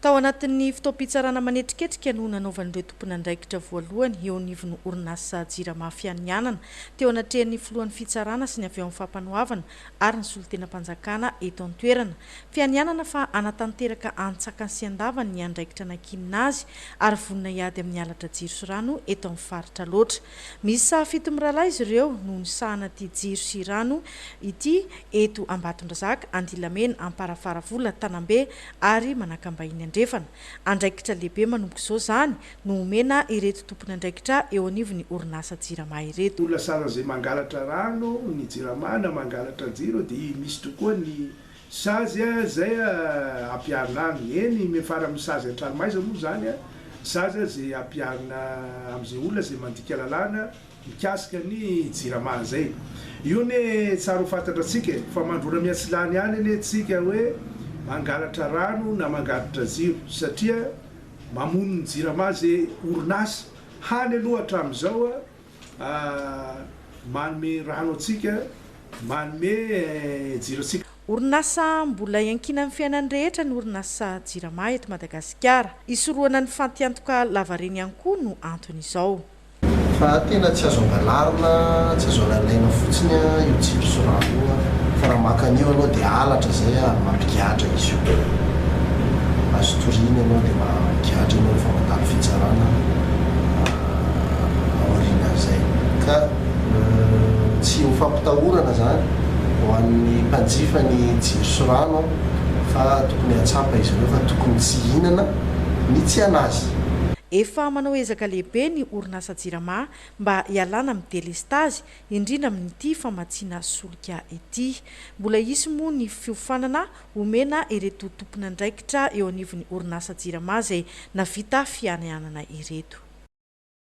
Tao anatin'ny fotoam-pitsarana manetriketrika no nanaovan'ireo tompon'andraikitra voalohany eo anivon'ny orinasa Jirama Fianianana teo anatrehan'ny filohan'ny fitsarana sy ny avy ao amin'ny fampanohavana ary ny solon-tenam-panjakana eto an-toerana. Fianianana fa anatanteraka antsakany sy andavany ny andraikitra nankina azy ary vonona hiady amin'ny alatra jiro sy rano eto amin'ny faritra loatra. Misy fito mirahalahy izy ireo no nisahana ity jiro sy rano ity eto Ambatondrazaka, Andilamena, Amparafaravola, Tanambe ary Manakambahiny Andrefana. Andraikitra lehibe manomboka izao zany no omena ireto tompony andraikitra eo anivon'ny orinasa Jirama ireto. Olona sara izay mangalatra rano, ny Jirama na mangalatra jiro dia misy tokoa ny sazy izay ampiarina any. Eny mefara amin'ny sazy an-tranomaizina moa zany sazy izay ampiarina amin'izay olona izay mandika lalàna mikasika ny Jirama izay. Io ny tsara ho fantatratsika fa mandrona miatsilany any ane tsika hoe mangalatra rano na mangalatra jiro satria mamono ny Jirama izay orinasa hany aloha hatramin'izao manome rano atsika, manome jiro atsika. Orinasa mbola iankina amin'ny fiainany rehetra ny orinasa Jirama eto Madagasikara. Isoroana ny fantiantoka lavareny ihany koa no anton'izao. Fa tena tsy azo angalarina, tsy azo lalaina fotsiny io jiro sy rano fa raha makan'io aloha dia halatra izay mampigatra izy io. Azo toriana ianao dia mampigatra ianao rehefa mandalo fitsarana aoriana izay. Ka tsy ho fampitahorana zany ho an'ny mpanjifa ny jiro sy rano fa tokony hatsapa izy ireo fa tokony tsy hihinana ny tsy anazy. Efa manao ezaka lehibe ny orinasa Jirama mba hialana amin'ny delestazy indrindra amin'ity famatsiana solika ity. Mbola hisy moa ny fiofanana omena ireto tompony andraikitra eo anivon'ny orinasa Jirama izay navita fianianana ireto.